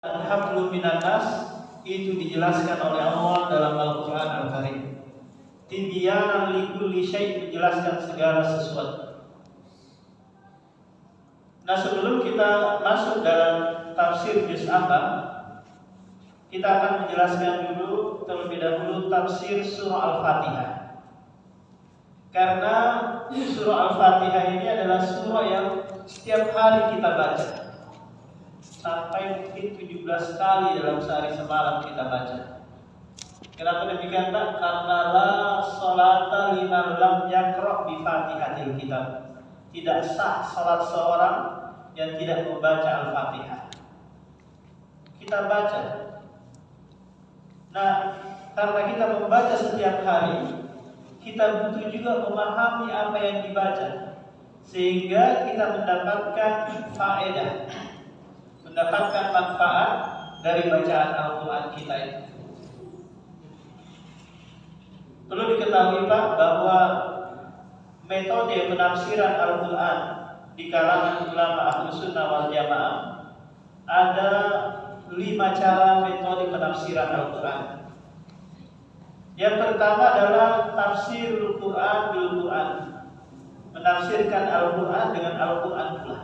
Al-Hablu minan nas itu dijelaskan oleh Allah dalam Al-Quran Al-Karim. Tibyanan likulli syai', menjelaskan segala sesuatu. Nah, sebelum kita masuk dalam tafsir juz amma, kita akan menjelaskan dulu terlebih dahulu tafsir surah Al-Fatihah. Karena surah Al-Fatihah ini adalah surah yang setiap hari kita baca. Sampai mungkin 17 kali dalam sehari semalam kita baca. Kenapa demikian Pak? Karena la sholata liman lam yaqra bi Fatihatil Kitab. Tidak sah salat seorang yang tidak membaca Al-Fatihah. Kita baca. Nah, karena kita membaca setiap hari, kita butuh juga memahami apa yang dibaca, sehingga kita mendapatkan faedah, mendapatkan manfaat dari bacaan Al-Quran kita itu. Perlu diketahui Pak bahwa metode penafsiran Al-Quran di kalangan ulama Ahlus Sunnah wal Jamaah ada 5 cara metode penafsiran Al-Quran. Yang pertama adalah tafsir Al-Quran bil Quran, menafsirkan Al-Quran dengan Al-Quran pula.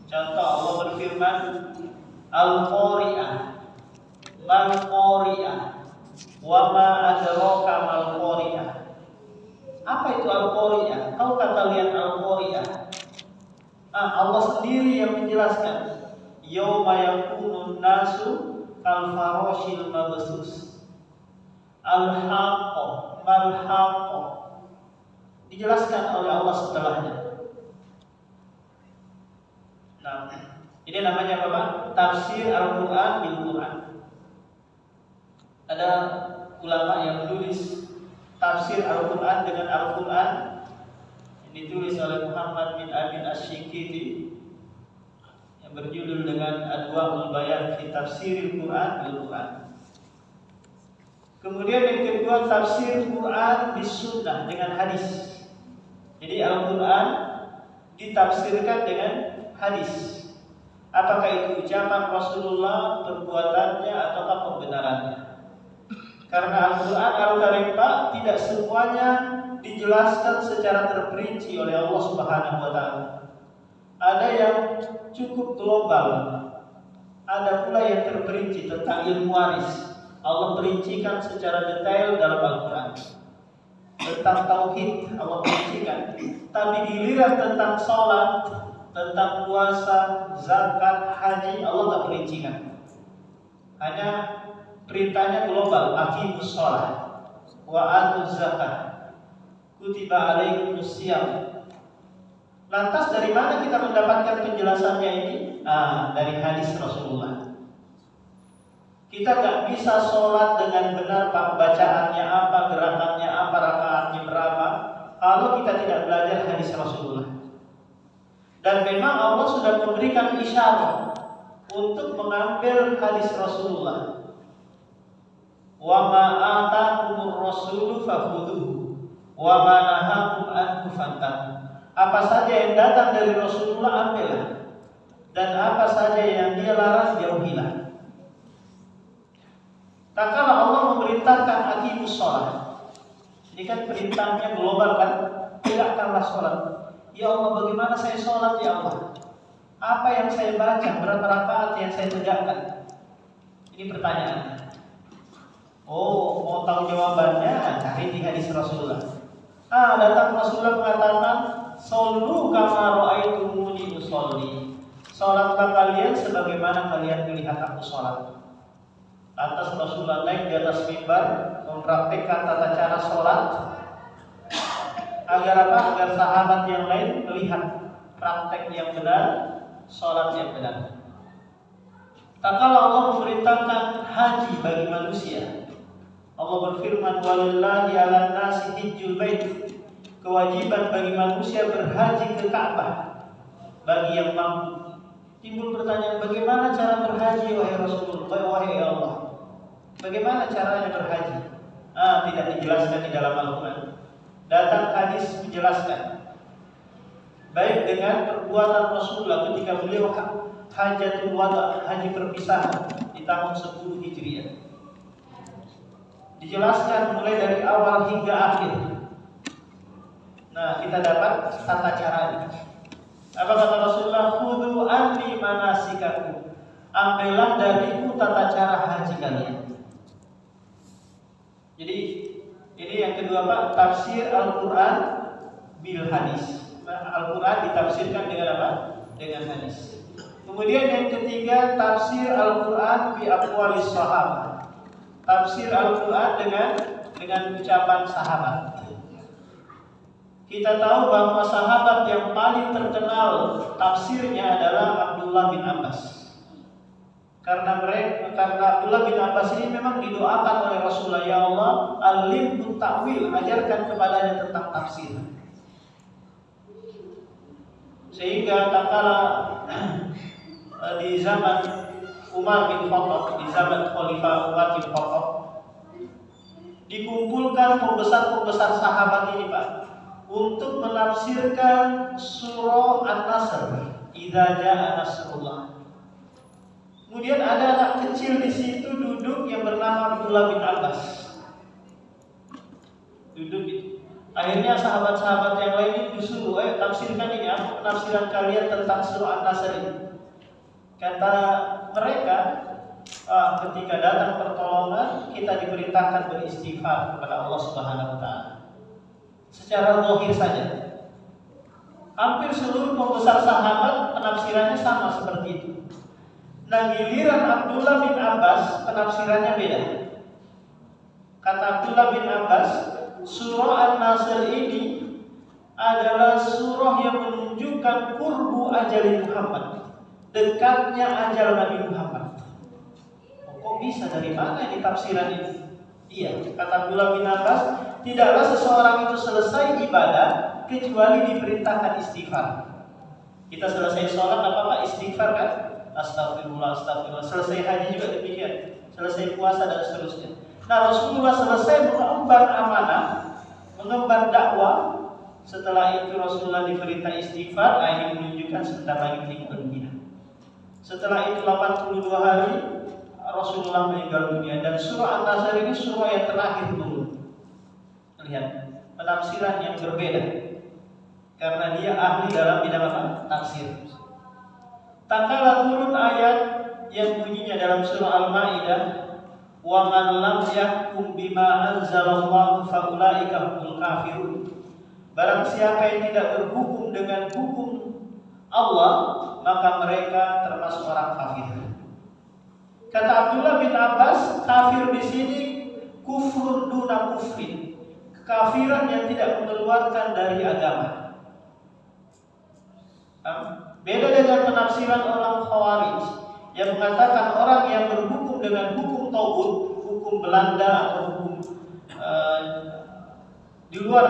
Contoh, Allah berfirman, Al-Qari'ah, Mal-Qari'ah, wa ma adraka mal-Qari'ah. Apa itu Al-Qari'ah? Tahukah kalian Al-Qari'ah? Allah sendiri yang menjelaskan. Yauma yakunun nasu kal-farashil mabsus. Al-Haqqah, Mal-Haqqah. Dijelaskan oleh Allah setelahnya. Nah, ini namanya apa Pak? Tafsir Al-Quran bil Quran. Ada ulama yang menulis tafsir Al-Quran dengan Al-Quran, yang ditulis oleh Muhammad bin Amin Asy-Syinkiti, yang berjudul dengan Adwaul Bayan fi Tafsiril Quran bil Quran. Kemudian yang kedua, tafsir Quran bis Sunnah dengan hadis. Jadi Al-Quran ditafsirkan dengan hadis. Apakah itu ucapan Rasulullah, perbuatannya, ataukah pembenarannya? Karena Al-Quran Al-Karim Pak, tidak semuanya dijelaskan secara terperinci oleh Allah Subhanahu wa Ta'ala. Ada yang cukup global, ada pula yang terperinci tentang ilmu waris. Allah perincikan secara detail dalam Al-Quran. Tentang tauhid Allah perincikan. Tapi giliran tentang sholat, tentang puasa, zakat, haji, Allah tak perincikan. Hanya perintahnya global, aqimus shalah wa atuz zakat, kutiba alaikumus syiyam. Lantas dari mana kita mendapatkan penjelasannya ini? Dari hadis Rasulullah. Kita gak bisa sholat dengan benar Pak, bacaannya apa, gerakannya apa, rakaatnya berapa, kalau kita tidak belajar hadis Rasulullah. Dan memang Allah sudah memberikan isyarat untuk mengambil hadis Rasulullah. Wa ma ataakumur rasulu fakhudhuhu wa ma nahakum anhu fantahu. Apa saja yang datang dari Rasulullah ambillah, dan apa saja yang dia larang jauhilah. Tak kala Allah memerintahkan aqimus shalah. Ini kan perintahnya global kan, tegakkanlah sholat. Ya Allah, bagaimana saya sholat ya Allah? Apa yang saya baca? Berapa rakaat yang saya tegakkan? Ini pertanyaannya. Oh, mau tahu jawabannya? Cari di hadis Rasulullah. Datang Rasulullah mengatakan, "Shollu kama ra'aitumuni usolli." Sholatlah kalian sebagaimana kalian melihat aku sholat. Lantas Rasulullah naik di atas mimbar mempraktikkan tata cara sholat. Agar apa? Agar sahabat yang lain melihat praktek yang benar, sholat yang benar. Tak kala Allah memerintahkan haji bagi manusia, Allah berfirman, "Walillahi 'alan nasi hijjul bait." Kewajiban bagi manusia berhaji ke Ka'bah bagi yang mampu. Timbul pertanyaan, bagaimana cara berhaji wahai Rasulullah, wahai Allah? Bagaimana caranya berhaji? Tidak dijelaskan di dalam Al-Quran. Datang hadis menjelaskan. Baik dengan perbuatan Rasulullah ketika beliau Hajatul Wada, haji perpisahan di tahun 10 Hijriah. Dijelaskan mulai dari awal hingga akhir. Nah, kita dapat tata caranya. Apa kata Rasulullah? Khudhu anni manasikakum. Ambillah dariku tata cara haji kalian. Jadi ini yang kedua Pak, tafsir Al-Quran bil hadis. Al-Quran ditafsirkan dengan apa? Dengan hadis. Kemudian yang ketiga, tafsir Al-Quran bi aqwalis sahabat. Tafsir Al-Quran dengan ucapan sahabat. Kita tahu bahwa sahabat yang paling terkenal tafsirnya adalah Abdullah bin Abbas. Karena Abdullah bin Abbas ini memang didoakan oleh Rasulullah, ya Allah, alimhu ta'wil, ajarkan kepadanya tentang tafsir. Sehingga tatkala di zaman Umar bin Khattab, di zaman Khalifah Umar bin Khattab, dikumpulkan pembesar-pembesar sahabat ini Pak, untuk menafsirkan surah An-Nasr, idza jaa nasrullah. Kemudian ada anak kecil di situ duduk yang bernama Abdullah bin Abbas. Duduk itu. Akhirnya sahabat-sahabat yang lain itu disuruh, tafsirkan ini, apa penafsiran kalian tentang surah An-Nasr ini? Kata mereka, ketika datang pertolongan, kita diperintahkan beristighfar kepada Allah Subhanahu wa taala. Secara zahir saja. Hampir seluruh pembesar sahabat penafsirannya sama seperti itu. Nah, giliran Abdullah bin Abbas penafsirannya beda. Kata Abdullah bin Abbas, surah An-Nasr ini adalah surah yang menunjukkan qurbu ajali Muhammad, dekatnya ajal Nabi Muhammad. Kok bisa, dari mana ini tafsiran ini? Iya, kata Abdullah bin Abbas, tidaklah seseorang itu selesai ibadah kecuali diperintahkan istighfar. Kita selesai sholat apa Pak? Istighfar kan? Astagfirullah, astagfirullah. Selesai haji juga demikian. Selesai puasa dan seterusnya. Nah, Rasulullah selesai mengemban amanah, mengemban dakwah. Setelah itu Rasulullah diperintah istighfar. Ini menunjukkan sebentar lagi meninggal dunia. Setelah itu 82 hari Rasulullah meninggal dunia. Dan surah An-Nasr ini surah yang terakhir turun. Lihat, penafsiran yang berbeda. Karena dia ahli dalam bidang apa? Tafsir. Tatkala turun ayat yang bunyinya dalam surah Al-Maidah, wa man lam yahkum bima anzalallahu fa ulaika humul kafirun. Barang siapa yang tidak berhukum dengan hukum Allah, maka mereka termasuk orang kafir. Kata Abdullah bin Abbas, kafir di sini kufrun duna kufrin, kekafiran yang tidak mengeluarkan dari agama. Beda dengan penafsiran orang Khawarij yang mengatakan orang yang berhukum dengan hukum Tauhid, hukum Belanda atau hukum di luar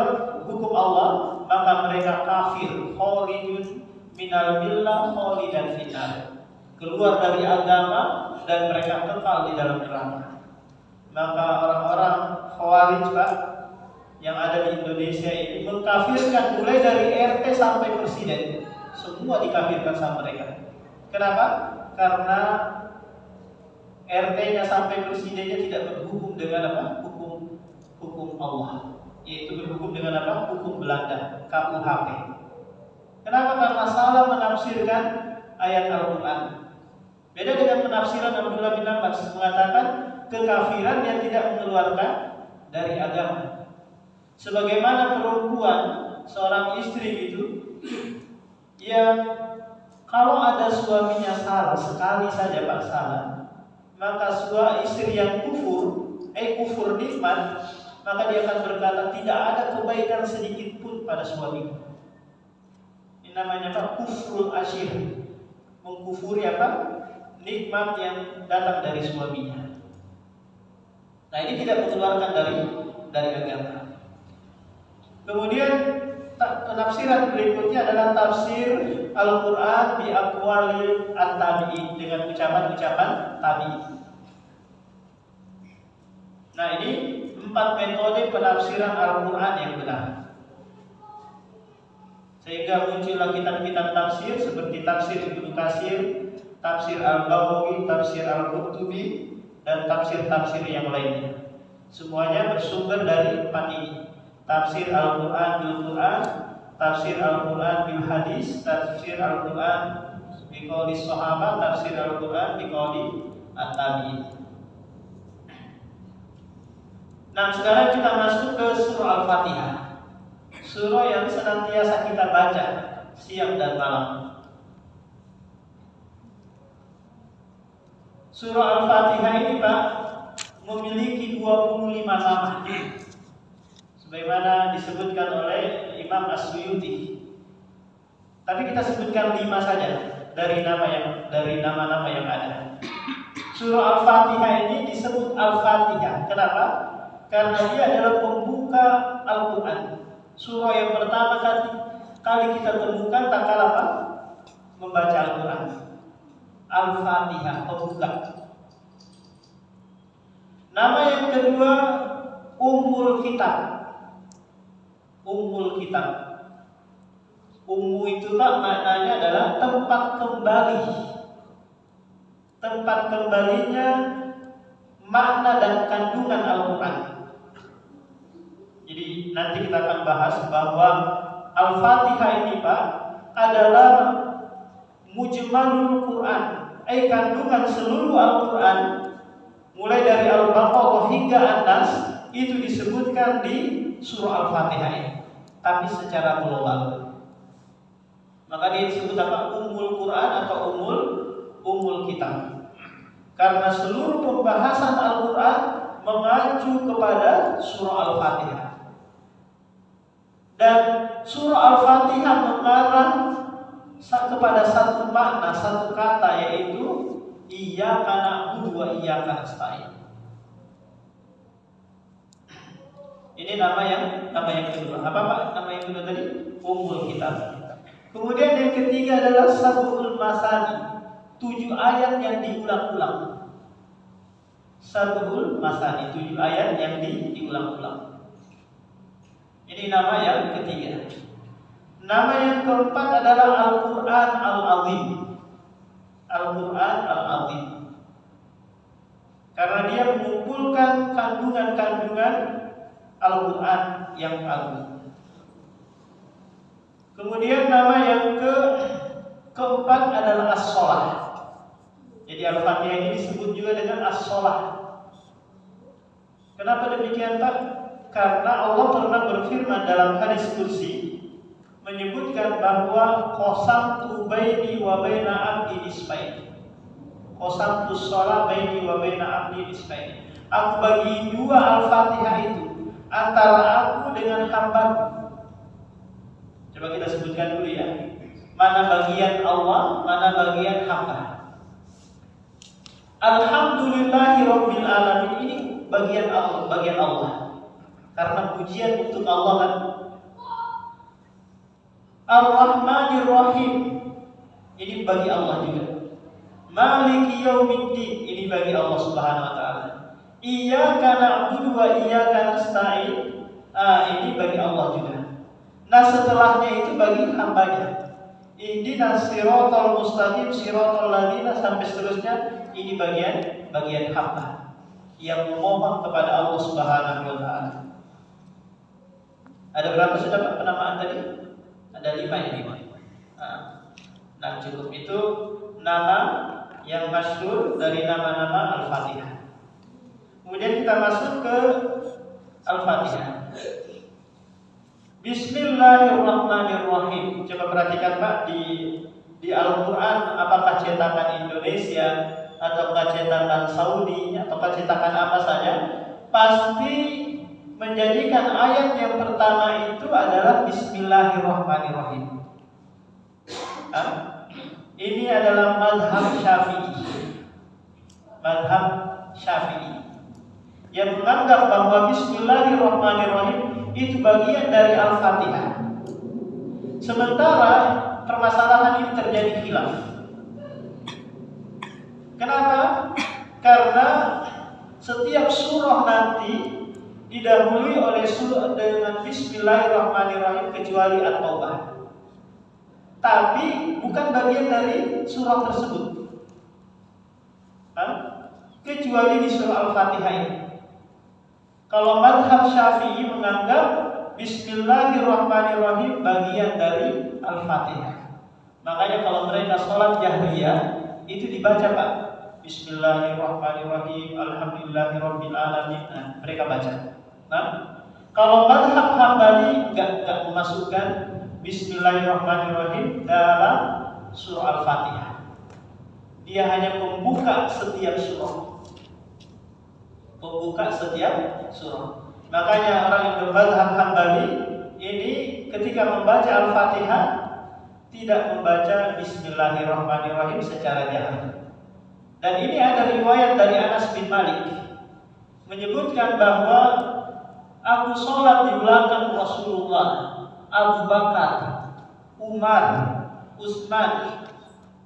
hukum Allah, maka mereka kafir, khalidun minal millah khalidan finnar, keluar dari agama dan mereka kekal di dalam neraka. Maka orang-orang Khawarij Pak yang ada di Indonesia ini mengkafirkan mulai dari RT sampai presiden. Semua dikafirkan sama mereka. Kenapa? Karena RT-nya sampai presidennya tidak berhukum dengan apa? Hukum Allah. Yaitu berhukum dengan apa? Hukum Belanda, KUHP. Kenapa? Karena salah menafsirkan ayat Al-Quran. Beda dengan penafsiran Abdullah bin Abbas mengatakan kekafiran yang tidak mengeluarkan dari agama. Sebagaimana perempuan, seorang istri itu, yang kalau ada suaminya salah sekali saja Pak salah, maka istri yang kufur nikmat, maka dia akan berkata tidak ada kebaikan sedikit pun pada suamiku. Ini namanya Pak kufrul asyir, mengkufuri apa? Nikmat yang datang dari suaminya. Nah, ini tidak mengeluarkan dari agama. Kemudian penafsiran berikutnya adalah tafsir Al-Quran bi aqwali at-tabi'in, dengan ucapan-ucapan tabi'in. Nah, ini 4 metode penafsiran Al-Quran yang benar. Sehingga muncullah kitab-kitab tafsir seperti tafsir Ibnu Katsir, tafsir Al-Baghawi, tafsir Al-Qurtubi, dan tafsir-tafsir yang lainnya. Semuanya bersumber dari 4 ini. Tafsir Al-Quran bil Quran, tafsir Al-Quran bil hadis, tafsir Al-Quran biqauli sahabat, tafsir Al-Quran biqauli at-tabi'in. Nah, sekarang kita masuk ke surah Al-Fatihah. Surah yang senantiasa kita baca siang dan malam. Surah Al-Fatihah ini, Pak, memiliki 25 nama. Sebagaimana disebutkan oleh Imam As-Suyuti. Tapi kita sebutkan 5 saja dari nama-nama yang ada. Surah Al-Fatihah ini disebut Al-Fatihah. Kenapa? Karena dia adalah pembuka Al-Quran. Surah yang pertama kali kita temukan tak kala apa? Membaca Al-Quran. Al-Fatihah, pembuka. Nama yang kedua, Ummul Kitab. Ummul Kitab. Ummu itu, Pak, maknanya adalah tempat kembali. Tempat kembalinya makna dan kandungan Al-Quran. Jadi nanti kita akan bahas bahwa Al-Fatihah ini, Pak, adalah mujmalul Quran, kandungan seluruh Al-Quran, mulai dari Al-Baqarah hingga An-Nas, itu disebutkan di surah Al-Fatihah ini, tapi secara global. Maka dia disebut apa? Ummul Quran atau Ummul Kitab. Karena seluruh pembahasan Al-Quran mengacu kepada surah Al-Fatihah. Dan surah Al-Fatihah mengarah kepada satu makna, satu kata, yaitu Iyyaka na'budu wa iyyaka nasta'in. Ini nama yang kedua. Apa, Pak? Nama yang kedua tadi Ummul Kitab. Kemudian yang ketiga adalah Sab'ul Masani, 7 ayat yang diulang-ulang. Sab'ul Masani, 7 ayat yang diulang-ulang. Ini nama yang ketiga. Nama yang keempat adalah Al-Quran Al-Azim. Al-Quran Al-Azim. Karena dia mengumpulkan kandungan-kandungan Al-Quran yang agung. Kemudian nama yang keempat adalah As-Sholah. Jadi Al-Fatihah ini disebut juga dengan As-Sholah. Kenapa demikian, Pak? Karena Allah pernah berfirman dalam hadis kursi, menyebutkan bahwa qasamtu baini wa baina abdi nisfain. Qasamtu shalah baini wa baina abdi nisfain. Aku bagi 2 Al-Fatihah itu antara aku dengan hamba-Ku. Coba kita sebutkan dulu ya. Mana bagian Allah, mana bagian hamba. Alhamdulillahirabbil alamin, ini bagian Allah. Karena pujian untuk Allah kan. Ar-Rahmanir Rahim, ini bagi Allah juga. Maliki Yaumiddin, ini bagi Allah Subhanahu wa taala. Iyyaka na'budu wa iyyaka nasta'in, ini bagi Allah juga. Nah, setelahnya itu bagi hambanya. Ihdinas siratal mustaqim siratal ladzina, sampai seterusnya, ini bagian hamba yang memohon kepada Allah Subhanahu wa taala. Ada berapa sudah, Pak, penamaan tadi? Ada 5 ini. Nah, cukup itu nama yang masyhur dari nama-nama Al-Fatihah. Kemudian kita masuk ke Al-Fatihah. Bismillahirrahmanirrahim. Coba perhatikan, Pak, di Al-Quran, apakah cetakan Indonesia ataukah cetakan Saudi ataukah cetakan apa saja, pasti menjadikan ayat yang pertama itu adalah Bismillahirrahmanirrahim. Ini adalah mazhab Syafi'i. Mazhab Syafi'i yang menganggap bahwa Bismillahirrahmanirrahim itu bagian dari Al-Fatihah. Sementara permasalahan ini terjadi khilaf. Kenapa? Karena setiap surah nanti didahului oleh surah dengan Bismillahirrahmanirrahim kecuali At-Taubah. Tapi bukan bagian dari surah tersebut. kecuali di surah Al-Fatihah ini. Kalau mazhab Syafi'i menganggap Bismillahirrahmanirrahim bagian dari Al-Fatihah. Makanya kalau mereka sholat jahriyah itu dibaca Pak, Bismillahirrahmanirrahim, Alhamdulillahirabbil alamin. Nah, mereka baca. Nah, kalau mazhab Hambali enggak memasukkan Bismillahirrahmanirrahim dalam surah Al-Fatihah. Dia hanya membuka setiap surah. Membuka setiap surah. Makanya orang yang bermadzhab Hambali ini ketika membaca Al-Fatihah tidak membaca Bismillahirrahmanirrahim secara jahar. Dan ini ada riwayat dari Anas bin Malik menyebutkan bahwa aku sholat di belakang Rasulullah, Abu Bakar, Umar, Utsman,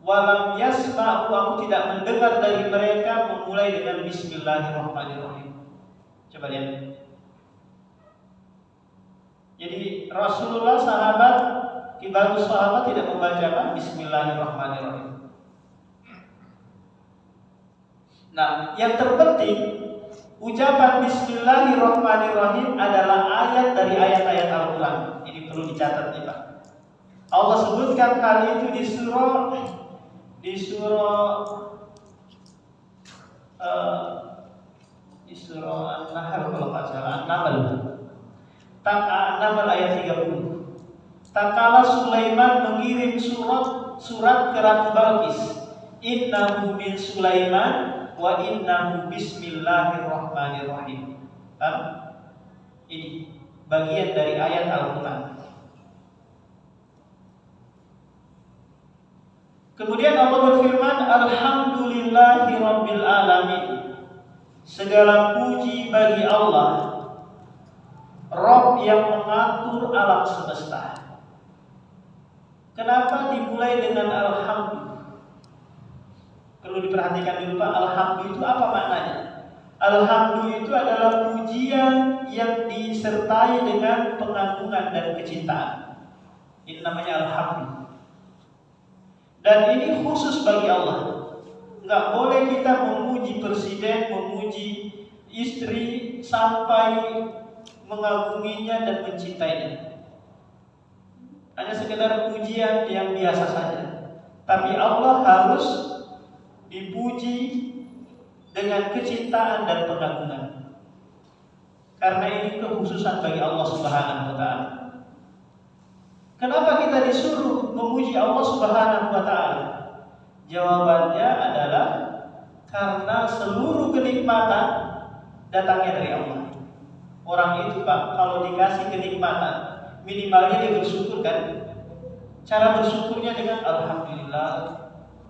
walam yasma'u, aku tidak mendengar dari mereka memulai dengan Bismillahirrahmanirrahim. Coba lihat. Jadi Rasulullah, sahabat, kibarus sahabat tidak membaca Bismillahirrahmanirrahim. Nah, yang terpenting ucapan Bismillahirrahmanirrahim adalah ayat dari ayat-ayat Al-Quran. Ini perlu dicatat nih Pak. Allah sebutkan hal itu di surah An-Nahl kalau nggak salah, An-Nahl ayat 30. Tak kala Sulaiman mengirim surat ke Ratu Balqis, innahu min Sulaiman wa innahu bismillahirrahmanirrahim. Ini bagian dari ayat Al-Quran. Kemudian Allah berfirman, Alhamdulillahirabbil alamin. Segala puji bagi Allah, Rabb yang mengatur alam semesta. Kenapa dimulai dengan alhamdulillah? Perlu diperhatikan dulu Pak, alhamdulillah itu apa maknanya? Alhamdulillah itu adalah pujian yang disertai dengan pengagungan dan kecintaan. Ini namanya alhamdulillah. Dan ini khusus bagi Allah. Nggak boleh kita memuji presiden, memuji istri sampai mengaguminya dan mencintainya. Hanya sekedar pujian yang biasa saja. Tapi Allah harus dipuji dengan kecintaan dan pengagungan. Karena ini kekhususan bagi Allah Subhanahu wa taala. Kenapa kita disuruh memuji Allah Subhanahu wa taala? Jawabannya adalah karena seluruh kenikmatan datangnya dari Allah. Orang itu Pak, kalau dikasih kenikmatan, minimalnya dia bersyukur kan? Cara bersyukurnya dengan alhamdulillah,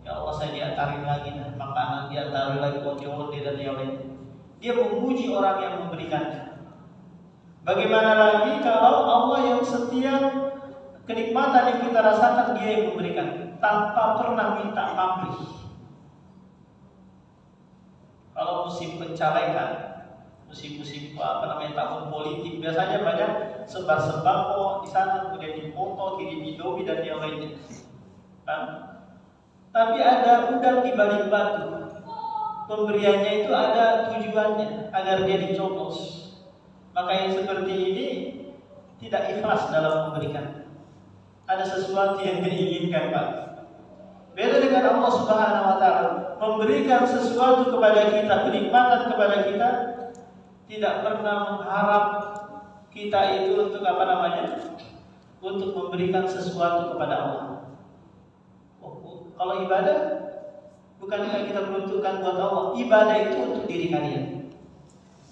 ya Allah saya diantarin lagi makanan, diantarin lagi onti-onti dan yang lain. Dia memuji orang yang memberikannya. Bagaimana lagi kalau Allah yang setiap kenikmatan yang kita rasakan dia yang memberikan tanpa pernah minta pamrih. Kalau musim pencalekan, musim-musim tahun politik, biasanya banyak sebar sembako di sana, kemudian dipoto, kirim indomie dan yang lainnya. Tapi ada udang di balik batu. Pemberiannya itu ada tujuannya agar dia dicoblos. Maka yang seperti ini tidak ikhlas dalam memberikan. Ada sesuatu yang diinginkan Pak. Beda dengan Allah Subhanahu wa taala, memberikan sesuatu kepada kita, kenikmatan kepada kita, tidak pernah mengharap kita itu untuk untuk memberikan sesuatu kepada Allah. Kalau ibadah, bukankah kita peruntukkan buat Allah? Ibadah itu untuk diri kalian.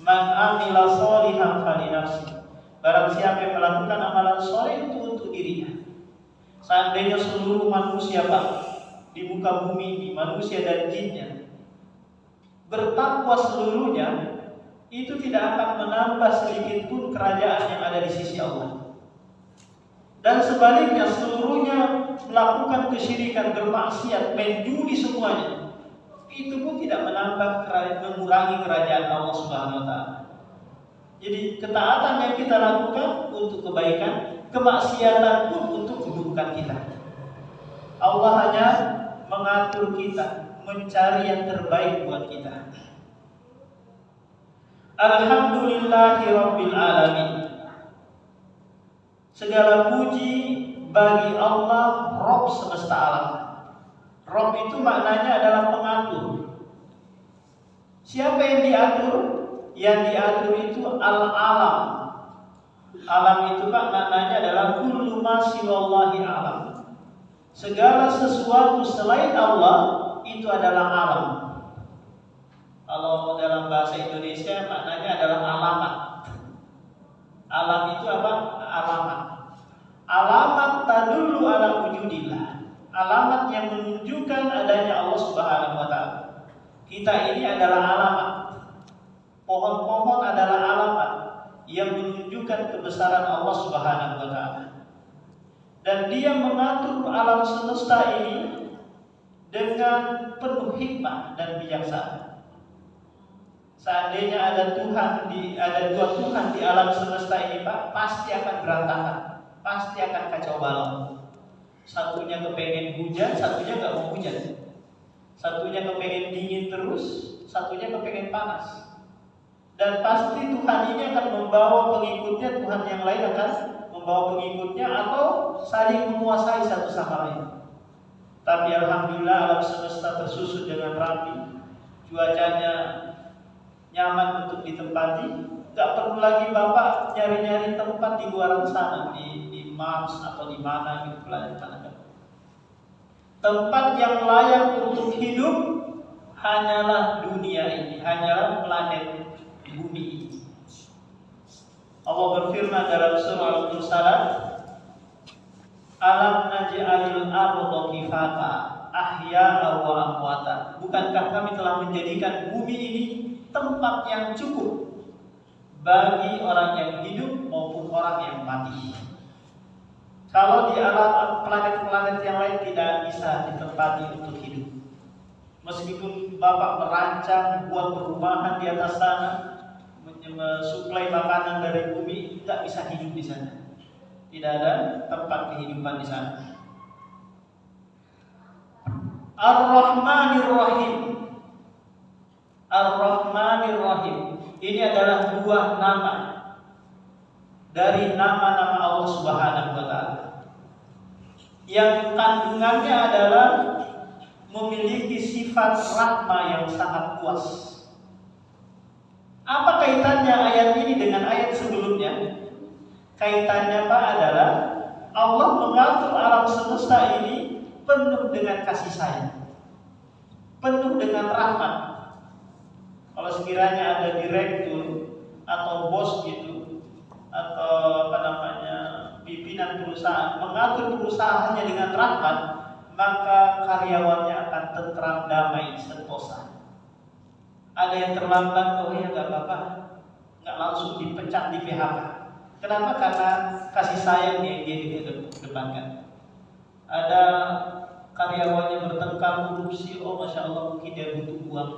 Man amila sholihan falinafsi. Barang siapa yang melakukan amalan soleh itu untuk dirinya. Seandainya seluruh manusia Pak, di muka bumi ini, manusia dan jinnya, bertakwa seluruhnya, itu tidak akan menambah sedikit pun kerajaan yang ada di sisi Allah. Dan sebaliknya seluruhnya melakukan kesyirikan, bermaksiat, main judi semuanya, itu pun tidak mengurangi kerajaan Allah Subhanahu wa taala. Jadi ketaatan yang kita lakukan untuk kebaikan, kemaksiatan pun untuk keburukan kita. Allah hanya mengatur kita, mencari yang terbaik buat kita. Alhamdulillahirabbil alamin. Segala puji bagi Allah, Rabb semesta alam. Rabb itu maknanya adalah pengatur. Siapa yang diatur? Yang diatur itu al-alam. Alam itu Pak maknanya adalah kullu ma siwallahi alam. Segala sesuatu selain Allah itu adalah alam. Kalau dalam bahasa Indonesia maknanya adalah alamat. Alam itu apa? Alamat. Alamat tadullu ala wujudillah. Alamat yang menunjukkan adanya Allah Subhanahu wa taala. Kita ini adalah alamat. Pohon-pohon adalah alamat yang menunjukkan kebesaran Allah Subhanahu wa taala. Dan Dia mengatur alam semesta ini dengan penuh hikmah dan bijaksana. Seandainya ada dua Tuhan di alam semesta ini Pak, pasti akan berantakan, pasti akan kacau balau. Satunya kepengen hujan, satunya nggak mau hujan. Satunya kepengen dingin terus, satunya kepengen panas. Dan pasti Tuhan ini akan membawa pengikutnya, Tuhan yang lain akan membawa pengikutnya atau saling menguasai satu sama lain. Tapi alhamdulillah alam semesta tersusun dengan rapi, cuacanya nyaman untuk ditempati. Gak perlu lagi Bapak nyari-nyari tempat di luar sana, di Mars atau di mana gitu, planet-planet. Tempat yang layak untuk hidup hanyalah dunia ini, hanyalah planet bumi ini. Allah berfirman dalam surah Al-Mursalat, Alam naj'alil arda kifata ahya'a wa amwata. Bukankah kami telah menjadikan bumi ini tempat yang cukup bagi orang yang hidup maupun orang yang mati. Kalau di alam planet-planet yang lain tidak bisa ditempati untuk hidup. Meskipun Bapak merancang buat perumahan di atas sana, mensuplai makanan dari bumi, tidak bisa hidup di sana. Tidak ada tempat kehidupan di sana. Ar-Rahmanir Rahim. Ar-Rahmanir Rahim. Ini adalah dua nama dari nama-nama Allah Subhanahu wa taala. Yang kandungannya adalah memiliki sifat rahmah yang sangat luas. Apa kaitannya ayat ini dengan ayat sebelumnya? Kaitannya Pak adalah Allah mengatur alam semesta ini penuh dengan kasih sayang, penuh dengan rahmat. Kalau sekiranya ada direktur atau bos gitu, atau pimpinan perusahaan mengatur perusahaannya dengan rahmat, maka karyawannya akan tentram, damai, sentosa. Ada yang terlambat, oh ya nggak apa-apa, nggak langsung dipecat, di PHK. Kenapa? Karena kasih sayang yang dia dikedepankan. Ada karyawannya bertengkar, korupsi, oh masya Allah mungkin dia butuh uang,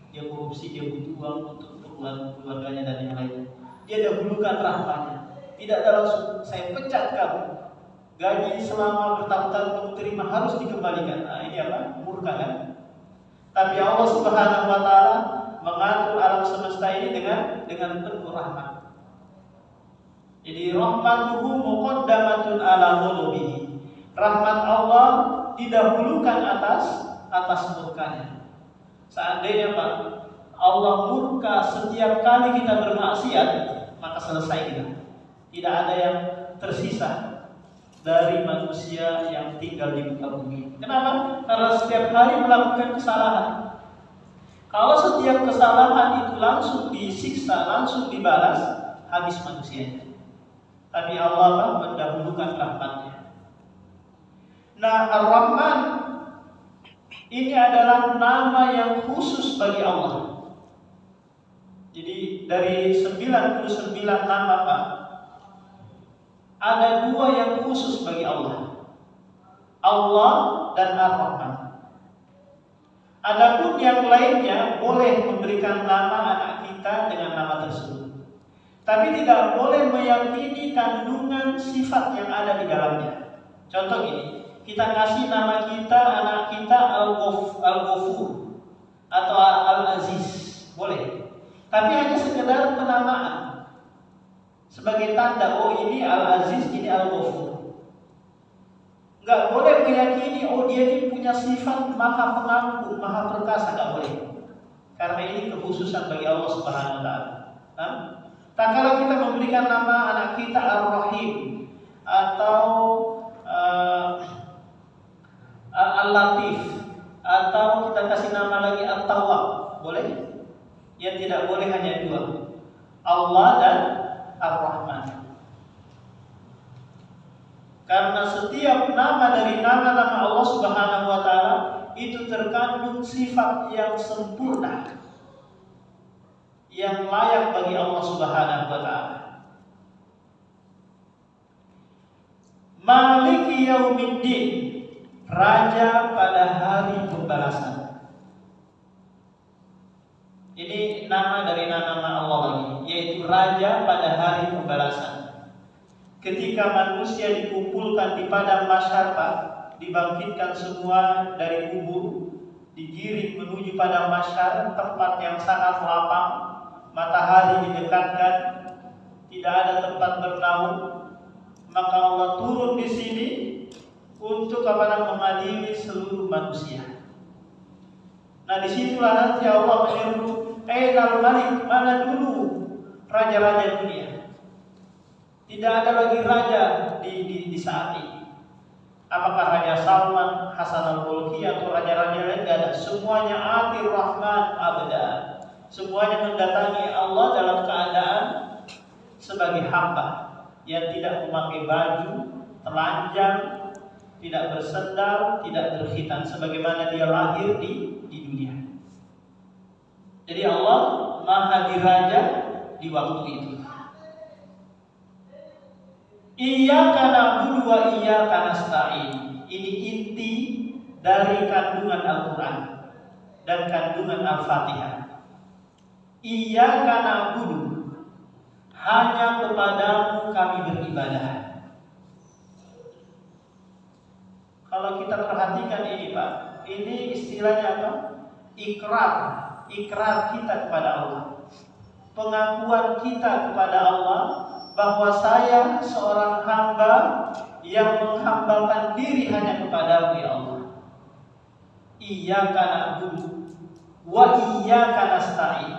dia korupsi, dia butuh uang untuk keluarganya dan yang lainnya. Dia dahulukan rahmatnya. Tidak ada langsung saya pecat kamu, gaji selama bertahun-tahun kamu terima harus dikembalikan. Nah, ini apa? Murka kan? Tapi Allah Subhanahu wa taala mengatur alam semesta ini dengan penuh rahmat. Jadi rahmatuhu muqaddamatun ala ghulubihi. Rahmat Allah didahulukan atas murkanya. Seandainya Pak, Allah murka setiap kali kita bermaksiat, maka selesai kita. Tidak ada yang tersisa dari manusia yang tinggal di muka bumi. Kenapa? Karena setiap hari melakukan kesalahan. Kalau setiap kesalahan itu langsung disiksa, langsung dibalas, habis manusianya. Tapi Allah mendahulukan rahmatnya. Nah, Ar-Rahman ini adalah nama yang khusus bagi Allah. Jadi dari 99 nama Pak, ada dua yang khusus bagi Allah. Allah dan Ar-Rahman. Adapun yang lainnya boleh memberikan nama anak kita dengan nama tersebut. Tapi tidak boleh meyakini kandungan sifat yang ada di dalamnya. Contoh gini, Kita kasih nama kita, anak kita Al-Ghafur atau Al-Aziz, boleh. Tapi hanya sekedar penamaan sebagai tanda, oh ini Al-Aziz, ini Al-Ghafur. Enggak boleh meyakini, oh dia ini punya sifat maha pengampun, maha perkasa, enggak boleh. Karena ini kekhususan bagi Allah Subhanahu wa taala. Tak kalau kita memberikan nama anak kita Ar-Rahim atau Al-Latif, atau kita kasih nama lagi At-Tawwab, boleh? Yang tidak boleh hanya dua, Allah dan Ar-Rahman. Karena setiap nama dari nama-nama Allah Subhanahu wa taala itu terkandung sifat yang sempurna, yang layak bagi Allah Subhanahu wa taala. Maliki Yaumiddin, Raja pada hari pembalasan. Ini nama dari nama Allah lagi, yaitu Raja pada hari pembalasan. Ketika manusia dikumpulkan di padang mahsyar, dibangkitkan semua dari kubur, digiring menuju padang mahsyar, tempat yang sangat lapang, matahari didekatkan, tidak ada tempat bernaung, maka Allah turun di sini untuk mengadili seluruh manusia. Nah, disitulah nanti Allah menyeru, Ainal Malik, mana dulu raja-raja dunia? Tidak ada lagi raja di saat ini. Apakah Raja Salman, Hasan al-Bolkiah atau raja-raja lain? Tidak ada. Semuanya Atir Rahman abada. Semuanya mendatangi Allah dalam keadaan sebagai hamba yang tidak memakai baju, telanjang, tidak bersendal, tidak berkhitan, sebagaimana dia lahir di dunia. Jadi Allah Maha Diraja di waktu itu. Iyyaka na'budu wa iyyaka nasta'in. Ini inti dari kandungan Al-Quran dan kandungan Al-Fatihah. Iyyaka na'budu, hanya kepadamu kami beribadah. Kalau kita perhatikan ini Pak, ini istilahnya apa? Ikrar kita kepada Allah, pengakuan kita kepada Allah bahwa saya seorang hamba yang menghambakan diri hanya kepadamu ya Allah. Iyyaka na'budu wa iyyaka nasta'in.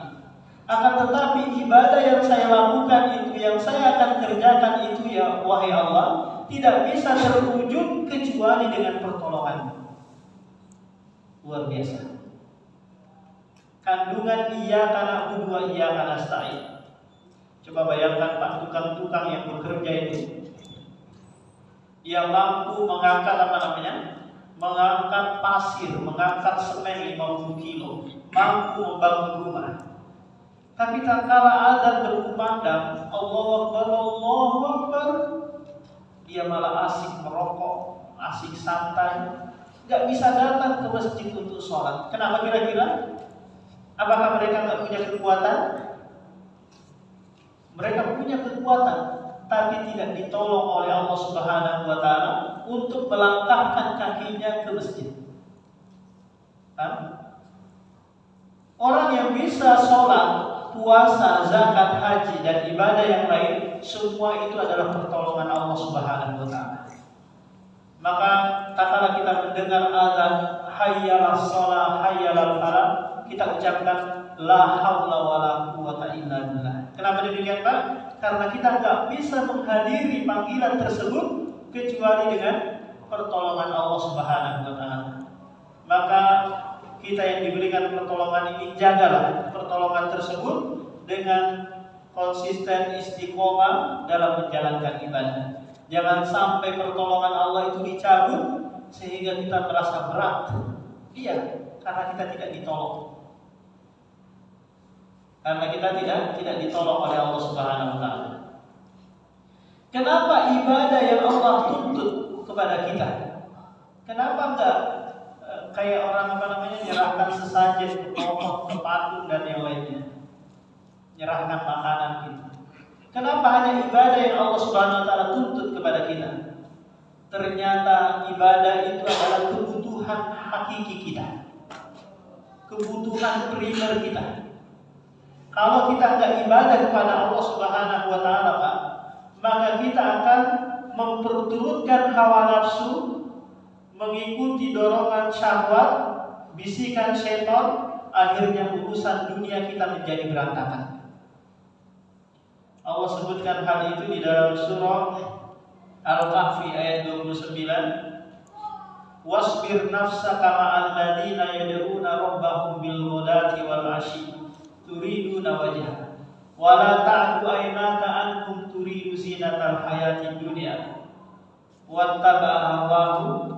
Akan tetapi ibadah yang saya lakukan itu, yang saya akan kerjakan itu ya wahai Allah, tidak bisa terwujud kecuali dengan pertolongan. Luar biasa. Kandungan iyyaka na'budu wa iyyaka nasta'in. Coba bayangkan Pak, tukang-tukang yang bekerja itu, yang mampu mengangkat mengangkat pasir, mengangkat semen 50 kilo, mampu membangun rumah. Tapi tak kala azan berkumandang, Allahu Akbar, Allahu Akbar, dia malah asik merokok, asik santai, gak bisa datang ke masjid untuk sholat. Kenapa kira-kira? Apakah mereka gak punya kekuatan? Mereka punya kekuatan, tapi tidak ditolong oleh Allah Subhanahu wa taala untuk melangkahkan kakinya ke masjid. Orang yang bisa sholat, puasa, zakat, haji, dan ibadah yang lain, semua itu adalah pertolongan Allah Subhanahu wa taala. Maka tatkala kita mendengar azan hayyalas shalah hayyalal falah, kita ucapkan la haula wala quwata illa billah. Kenapa demikian Pak? Karena kita nggak bisa menghadiri panggilan tersebut kecuali dengan pertolongan Allah Subhanahu wa taala. Maka kita yang diberikan pertolongan ini, jagalah pertolongan tersebut dengan konsisten istiqomah dalam menjalankan ibadah. Jangan sampai pertolongan Allah itu dicabut sehingga kita merasa berat. Iya, karena kita tidak ditolong. Karena kita tidak ditolong oleh Allah Subhanahu wa taala. Kenapa ibadah yang Allah tuntut kepada kita? Kenapa enggak kayak orang nyerahkan sesajen, potong, ke patung dan yang lainnya, nyerahkan makanan gitu? Kenapa hanya ibadah yang Allah Subhanahu wa taala tuntut kepada kita? ternyata ibadah itu adalah kebutuhan hakiki kita, kebutuhan primer kita. Kalau kita nggak ibadah kepada Allah Subhanahu wa Ta'ala, Pak, maka kita akan memperturutkan hawa nafsu, mengikuti dorongan syahwat, bisikan syaitan, akhirnya urusan dunia kita menjadi berantakan. Allah sebutkan hal itu di dalam surah Al-Kahfi ayat 29. Wasbir nafsaka ma'al ladina yad'una rabbahum bil ghadati wal 'ashyi turiduna wajha wa la ta'du aynaka anhum turidu zinatal hayatid dunya wattaba'a hawahu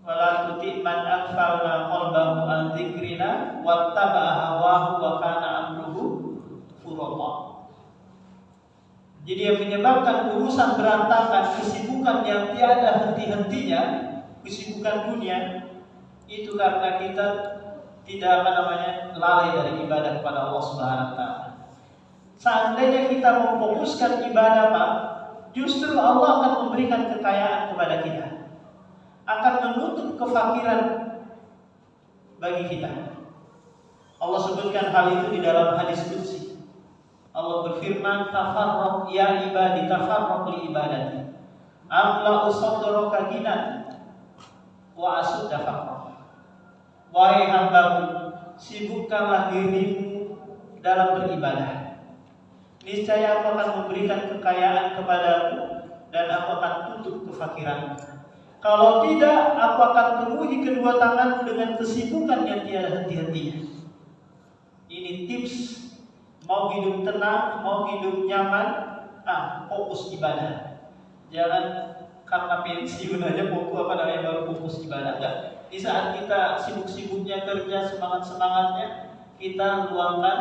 wa la tuti' man aghfalna qalbahu an dzikrina wattaba'a hawahu wa kana amruhu furata. Jadi yang menyebabkan urusan berantakan, kesibukan yang tiada henti-hentinya, kesibukan dunia, itu karena kita tidak lalai dari ibadah kepada Allah Subhanahu wa Ta'ala. Seandainya kita memfokuskan ibadah, Pak, justru Allah akan memberikan kekayaan kepada kita, akan menutup kefakiran bagi kita. Allah sebutkan hal itu di dalam hadis qudsi. Allah berfirman, tafarraq ya ibadi, tafarraq li ibadati, amla usadraka ginan wa asudda faqra. Wahai hambaku, sibukkanlah dirimu dalam beribadah, niscaya aku akan memberikan kekayaan kepadamu dan aku akan tutup kefakiranmu. Kalau tidak, aku akan penuhi kedua tanganmu dengan kesibukan yang tiada henti-hentinya. Ini tips. Mau hidup tenang, mau hidup nyaman, fokus ibadah. Jangan karena pensiun aja baru fokus ibadah. Enggak. Di saat kita sibuk-sibuknya kerja, semangat-semangatnya, kita luangkan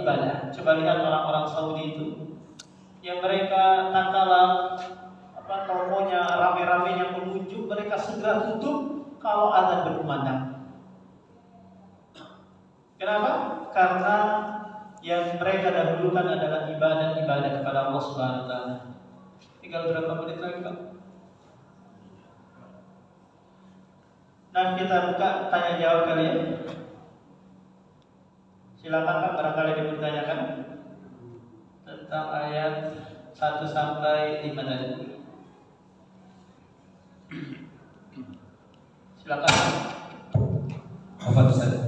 ibadah. Coba lihat orang-orang Saudi itu, yang mereka tatkala tokonya rame-ramenya pengunjung, mereka segera tutup kalau adzan berkumandang. Kenapa? Karena yang mereka dahulukan adalah ibadah kepada Allah Subhanahu wa Ta'ala. Tinggal berapa menit lagi, Pak? Nah, kita buka tanya jawab kali ya. Silakan Pak, barangkali ada yang bertanyakan tentang ayat 1 sampai 5 tadi. Silakan Pak. Bapak Ustaz,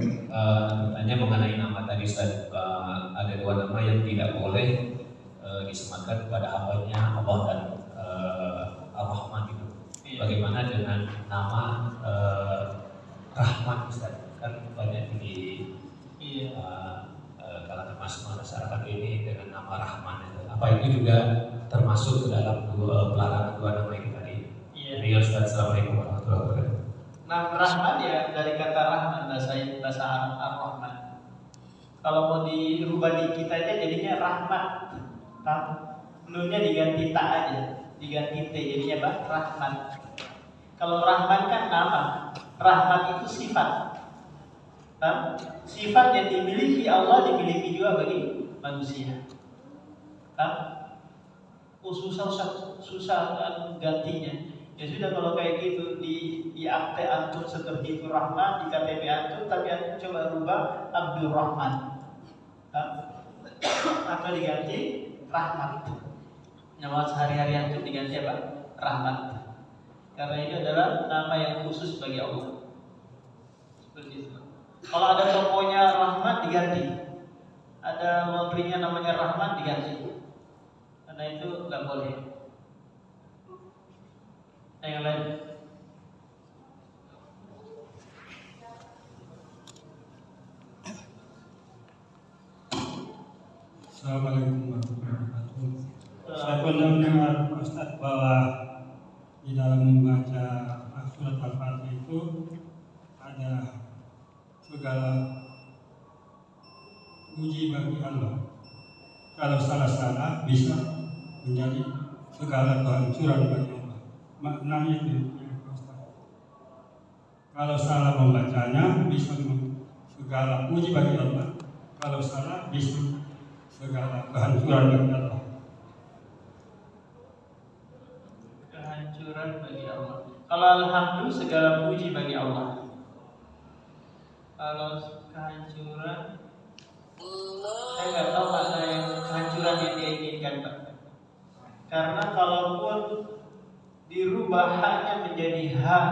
bertanya mengenai nama tadi Ustaz, ada dua nama yang tidak boleh disematkan kepada hambanya Allah dan Ar-Rahman itu. Iya. Bagaimana dengan nama Rahman Ustaz? Kan banyak di kalangan masyarakat ini dengan nama Rahman itu. Apa itu juga termasuk ke dalam pelarangan dua nama ini tadi? Iya. Ini Ustaz, Assalamualaikum warahmatullahi wabarakatuh. Nah, Rahman ya dari kata Rahman, bahasa Arab Ar-Rahman. Kalau mau dirubah di kita aja jadinya Rahmat. Nunnya diganti ta aja, diganti t jadinya apa? Rahman. Kalau Rahman kan nama, Rahmat itu sifat. Sifat yang dimiliki Allah dimiliki juga bagi manusia. Susah gantinya. Ya sudah, kalau kayak gitu di akte antum seperti itu Rahman, di KTP antum, tapi antum coba rubah Abdul Rahman, atau diganti Rahmat. Nama sehari-hari antum diganti apa? Rahmat. Karena ini adalah nama yang khusus bagi Allah. Seperti itu. Kalau ada tokonya Rahmat diganti, ada laundrynya namanya Rahmat diganti. Karena itu nggak boleh. Yang lain. Assalamualaikum warahmatullahi wabarakatuh. Saya pernah mendengar Ustaz bahwa di dalam membaca surat Al-Fatihah itu ada segala puji bagi Allah. Kalau salah-salah bisa menjadi segala kehancuran bagi Allah. Maknanya itu Ustaz. Kalau salah membacanya bisa segala puji bagi Allah. Kalau salah bisa segala kehancuran bagi Allah. Walhamdu, segala puji bagi Allah. Kalau kehancuran, saya nggak tahu makna yang kehancuran yang dia inginkan, Pak. Karena kalaupun dirubah haknya menjadi hak,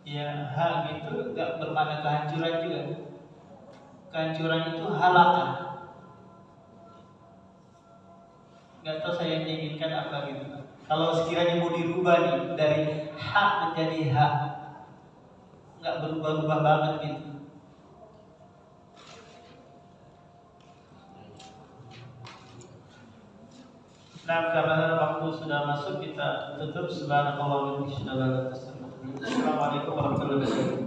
ya hak gitu nggak bermakna kehancuran juga. Kehancuran itu halakah. Nggak tahu saya yang diinginkan apa gitu. Kalau sekiranya mau dirubah nih dari hak menjadi hak, nggak berubah-ubah banget gitu. Nah, karena waktu sudah masuk, kita tutup. Subhanallah wa bihamdihi. Assalamualaikum warahmatullahi wabarakatuh.